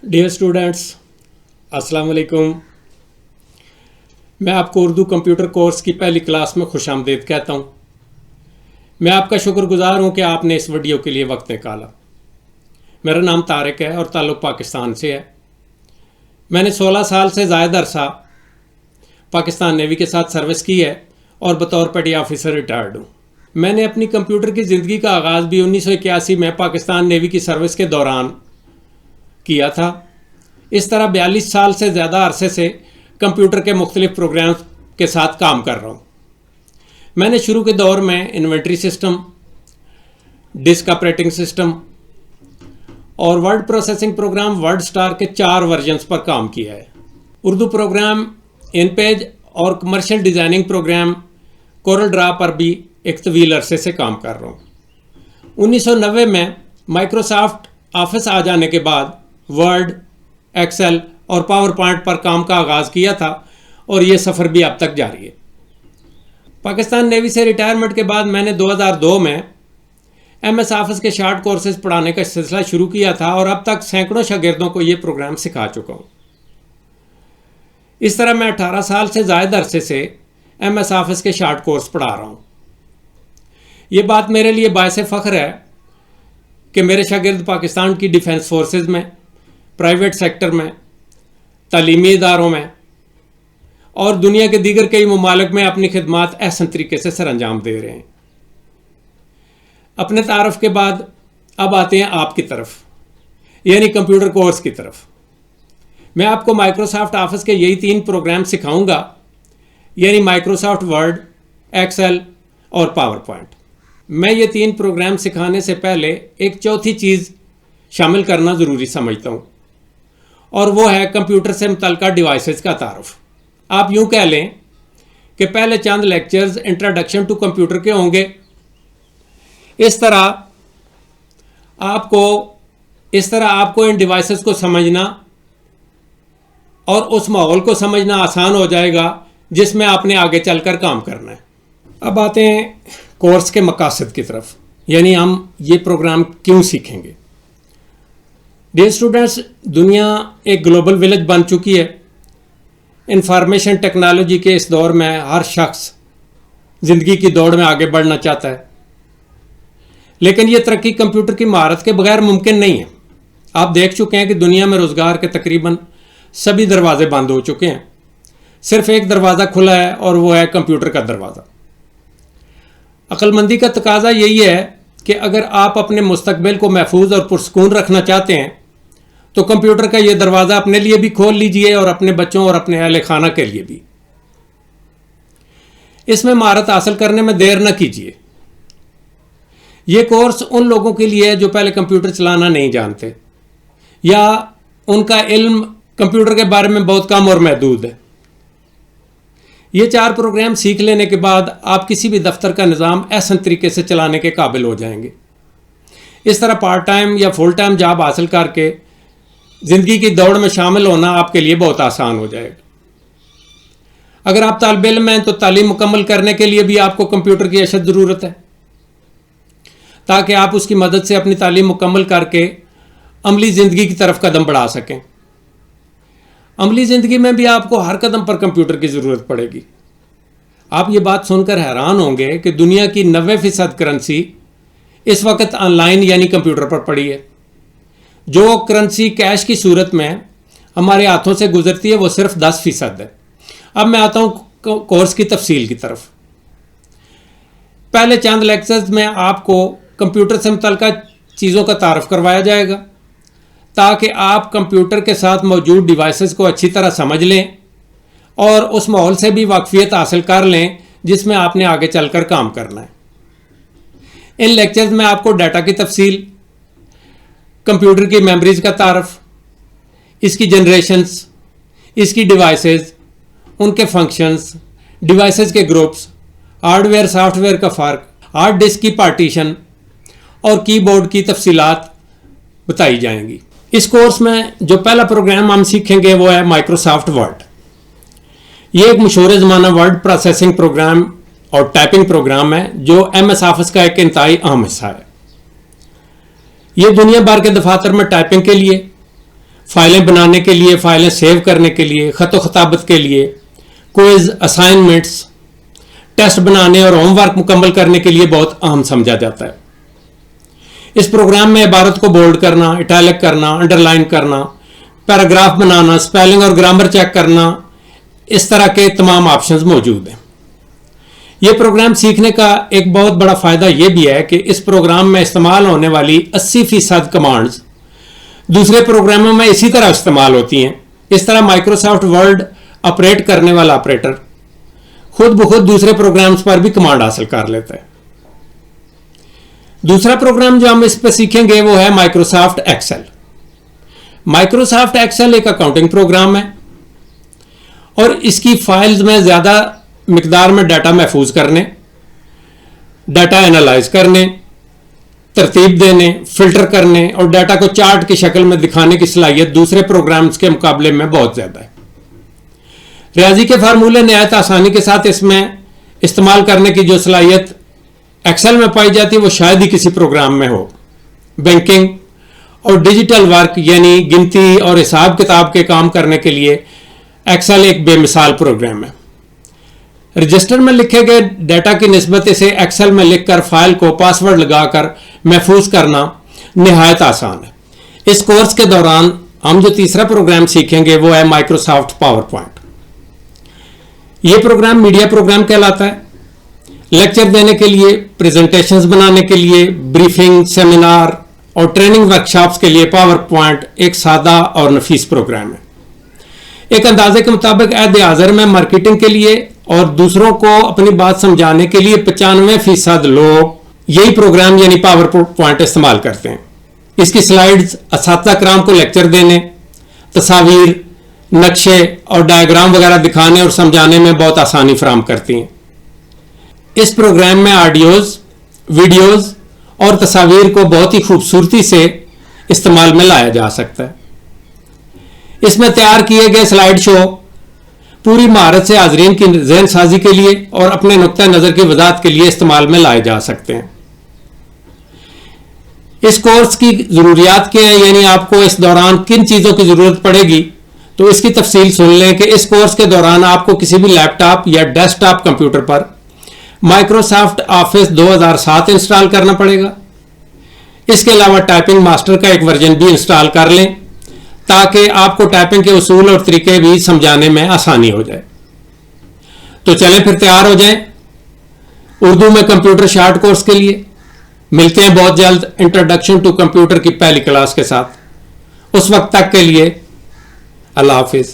Dear students, السلام علیکم۔ میں آپ کو اردو کمپیوٹر کورس کی پہلی کلاس میں خوش آمدید کہتا ہوں۔ میں آپ کا شکر گزار ہوں کہ آپ نے اس ویڈیو کے لیے وقت نکالا۔ میرا نام طارق ہے اور تعلق پاکستان سے ہے۔ میں نے 16 سال سے زائد عرصہ پاکستان نیوی کے ساتھ سروس کی ہے اور بطور پیٹی آفیسر ریٹائرڈ ہوں۔ میں نے اپنی کمپیوٹر کی زندگی کا آغاز بھی 1981 میں پاکستان نیوی کی سروس کے دوران کیا تھا۔ اس طرح 42 سال سے زیادہ عرصے سے کمپیوٹر کے مختلف پروگرامز کے ساتھ کام کر رہا ہوں۔ میں نے شروع کے دور میں inventory system, disk operating system اور word processing program WordStar کے 4 ورژنز پر کام کیا ہے۔ اردو پروگرام ان پیج اور commercial designing program CorelDRAW پر بھی ایک طویل عرصے سے کام کر رہا ہوں۔ 1990 میں مائکروسافٹ آفس آ جانے کے بعد ورڈ، ایکسل اور پاور پوائنٹ پر کام کا آغاز کیا تھا اور یہ سفر بھی اب تک جاری ہے۔ پاکستان نیوی سے ریٹائرمنٹ کے بعد میں نے 2002 میں ایم ایس آفس کے شارٹ کورسز پڑھانے کا سلسلہ شروع کیا تھا اور اب تک سینکڑوں شاگردوں کو یہ پروگرام سکھا چکا ہوں۔ اس طرح میں 18 سال سے زائد عرصے سے ایم ایس آفس کے شارٹ کورس پڑھا رہا ہوں۔ یہ بات میرے لیے باعث فخر ہے کہ میرے شاگرد پاکستان کی ڈیفنس فورسز میں، پرائیویٹ سیکٹر میں، تعلیمی اداروں میں اور دنیا کے دیگر کئی ممالک میں اپنی خدمات احسن طریقے سے سر انجام دے رہے ہیں۔ اپنے تعارف کے بعد اب آتے ہیں آپ کی طرف، یعنی کمپیوٹر کورس کی طرف۔ میں آپ کو مائکروسافٹ آفس کے یہی 3 پروگرام سکھاؤں گا، یعنی مائکروسافٹ ورڈ، ایکسل اور پاور پوائنٹ۔ میں یہ 3 پروگرام سکھانے سے پہلے ایک چوتھی چیز شامل کرنا ضروری سمجھتا ہوں، اور وہ ہے کمپیوٹر سے متعلقہ ڈیوائسز کا تعارف۔ آپ یوں کہہ لیں کہ پہلے چند لیکچرز انٹروڈکشن ٹو کمپیوٹر کے ہوں گے۔ اس طرح آپ کو ان ڈیوائسز کو سمجھنا اور اس ماحول کو سمجھنا آسان ہو جائے گا جس میں آپ نے آگے چل کر کام کرنا ہے۔ اب آتے ہیں کورس کے مقاصد کی طرف، یعنی ہم یہ پروگرام کیوں سیکھیں گے۔ ڈیئر اسٹوڈنٹس، دنیا ایک گلوبل ولیج بن چکی ہے۔ انفارمیشن ٹیکنالوجی کے اس دور میں ہر شخص زندگی کی دوڑ میں آگے بڑھنا چاہتا ہے، لیکن یہ ترقی کمپیوٹر کی مہارت کے بغیر ممکن نہیں ہے۔ آپ دیکھ چکے ہیں کہ دنیا میں روزگار کے تقریباً سبھی دروازے بند ہو چکے ہیں، صرف ایک دروازہ کھلا ہے اور وہ ہے کمپیوٹر کا دروازہ۔ عقل مندی کا تقاضا یہی ہے کہ اگر آپ اپنے مستقبل کو محفوظ اور پرسکون رکھنا چاہتے ہیں تو کمپیوٹر کا یہ دروازہ اپنے لیے بھی کھول لیجئے اور اپنے بچوں اور اپنے اہل خانہ کے لیے بھی۔ اس میں مہارت حاصل کرنے میں دیر نہ کیجیے۔ یہ کورس ان لوگوں کے لیے ہے جو پہلے کمپیوٹر چلانا نہیں جانتے یا ان کا علم کمپیوٹر کے بارے میں بہت کم اور محدود ہے۔ یہ 4 پروگرام سیکھ لینے کے بعد آپ کسی بھی دفتر کا نظام احسن طریقے سے چلانے کے قابل ہو جائیں گے۔ اس طرح پارٹ ٹائم یا فل ٹائم جاب حاصل کر کے زندگی کی دوڑ میں شامل ہونا آپ کے لیے بہت آسان ہو جائے گا۔ اگر آپ طالب علم ہیں تو تعلیم مکمل کرنے کے لیے بھی آپ کو کمپیوٹر کی اشد ضرورت ہے، تاکہ آپ اس کی مدد سے اپنی تعلیم مکمل کر کے عملی زندگی کی طرف قدم بڑھا سکیں۔ عملی زندگی میں بھی آپ کو ہر قدم پر کمپیوٹر کی ضرورت پڑے گی۔ آپ یہ بات سن کر حیران ہوں گے کہ دنیا کی 90% کرنسی اس وقت آن لائن یعنی کمپیوٹر پر پڑی ہے۔ جو کرنسی کیش کی صورت میں ہمارے ہاتھوں سے گزرتی ہے وہ صرف 10% ہے۔ اب میں آتا ہوں کورس کی تفصیل کی طرف۔ پہلے چند لیکچرز میں آپ کو کمپیوٹر سے متعلقہ چیزوں کا تعارف کروایا جائے گا تاکہ آپ کمپیوٹر کے ساتھ موجود ڈیوائسز کو اچھی طرح سمجھ لیں اور اس ماحول سے بھی واقفیت حاصل کر لیں جس میں آپ نے آگے چل کر کام کرنا ہے۔ ان لیکچرز میں آپ کو ڈیٹا کی تفصیل، کمپیوٹر کی میموریز کا تعارف، اس کی جنریشنز، اس کی ڈیوائسز، ان کے فنکشنز، ڈیوائسز کے groups, hard where soft where کا فرق، ہارڈ ڈسک کی پارٹیشن اور کی بورڈ کی تفصیلات بتائی جائیں گی۔ اس کورس میں جو پہلا پروگرام ہم سیکھیں گے وہ ہے مائکروسافٹ ورڈ۔ یہ ایک مشہور زمانہ ورڈ پروسیسنگ پروگرام اور ٹائپنگ پروگرام ہے جو ایم ایس آفس کا ایک انتہائی اہم حصہ ہے۔ یہ دنیا بھر کے دفاتر میں ٹائپنگ کے لیے، فائلیں بنانے کے لیے، فائلیں سیو کرنے کے لیے، خط و خطابت کے لیے، کوئز، اسائنمنٹس، ٹیسٹ بنانے اور ہوم ورک مکمل کرنے کے لیے بہت اہم سمجھا جاتا ہے۔ اس پروگرام میں عبارت کو بولڈ کرنا، اٹیلک کرنا، انڈر لائن کرنا، پیراگراف بنانا، سپیلنگ اور گرامر چیک کرنا، اس طرح کے تمام آپشنز موجود ہیں۔ یہ پروگرام سیکھنے کا ایک بہت بڑا فائدہ یہ بھی ہے کہ اس پروگرام میں استعمال ہونے والی 80% کمانڈز دوسرے پروگراموں میں اسی طرح استعمال ہوتی ہیں۔ اس طرح مائکروسافٹ ورڈ آپریٹ کرنے والا آپریٹر خود بخود دوسرے پروگرامز پر بھی کمانڈ حاصل کر لیتا ہے۔ دوسرا پروگرام جو ہم اس پہ سیکھیں گے وہ ہے مائکروسافٹ ایکسل۔ مائکروسافٹ ایکسل ایک اکاؤنٹنگ پروگرام ہے اور اس کی فائلز میں زیادہ مقدار میں ڈیٹا محفوظ کرنے، ڈیٹا اینالائز کرنے، ترتیب دینے، فلٹر کرنے اور ڈیٹا کو چارٹ کی شکل میں دکھانے کی صلاحیت دوسرے پروگرامز کے مقابلے میں بہت زیادہ ہے۔ ریاضی کے فارمولے نہایت آسانی کے ساتھ اس میں استعمال کرنے کی جو صلاحیت ایکسل میں پائی جاتی ہے وہ شاید ہی کسی پروگرام میں ہو۔ بینکنگ اور ڈیجیٹل ورک یعنی گنتی اور حساب کتاب کے کام کرنے کے لیے ایکسل ایک بے مثال پروگرام ہے۔ رجسٹر میں لکھے گئے ڈیٹا کی نسبت اسے ایکسل میں لکھ کر فائل کو پاس ورڈ لگا کر محفوظ کرنا نہایت آسان ہے۔ اس کورس کے دوران ہم جو تیسرا پروگرام سیکھیں گے وہ ہے مائکروسافٹ پاور پوائنٹ۔ یہ پروگرام میڈیا پروگرام کہلاتا ہے۔ لیکچر دینے کے لیے، پریزنٹیشنز بنانے کے لیے، بریفنگ، سیمینار اور ٹریننگ ورکشاپس کے لیے پاور پوائنٹ ایک سادہ اور نفیس پروگرام ہے۔ ایک اندازے کے مطابق عہد حاضر میں مارکیٹنگ کے لیے اور دوسروں کو اپنی بات سمجھانے کے لیے 95% لوگ یہی پروگرام یعنی پاور پوائنٹ استعمال کرتے ہیں۔ اس کی سلائیڈز اساتذہ کرام کو لیکچر دینے، تصاویر، نقشے اور ڈائیگرام وغیرہ دکھانے اور سمجھانے میں بہت آسانی فراہم کرتی ہیں۔ اس پروگرام میں آڈیوز، ویڈیوز اور تصاویر کو بہت ہی خوبصورتی سے استعمال میں لایا جا سکتا ہے۔ اس میں تیار کیے گئے سلائیڈ شو پوری مہارت سے حاضرین کی ذہن سازی کے لیے اور اپنے نقطہ نظر کی وضاحت کے لیے استعمال میں لائے جا سکتے ہیں۔ اس کورس کی ضروریات کیا ہیں، یعنی آپ کو اس دوران کن چیزوں کی ضرورت پڑے گی، تو اس کی تفصیل سن لیں کہ اس کورس کے دوران آپ کو کسی بھی لیپ ٹاپ یا ڈیسک ٹاپ کمپیوٹر پر مائکروسافٹ آفس 2007 انسٹال کرنا پڑے گا۔ اس کے علاوہ ٹائپنگ ماسٹر کا ایک ورژن بھی انسٹال کر لیں تاکہ آپ کو ٹائپنگ کے اصول اور طریقے بھی سمجھانے میں آسانی ہو جائے۔ تو چلیں پھر تیار ہو جائیں اردو میں کمپیوٹر شارٹ کورس کے لیے۔ ملتے ہیں بہت جلد انٹروڈکشن ٹو کمپیوٹر کی پہلی کلاس کے ساتھ۔ اس وقت تک کے لیے اللہ حافظ۔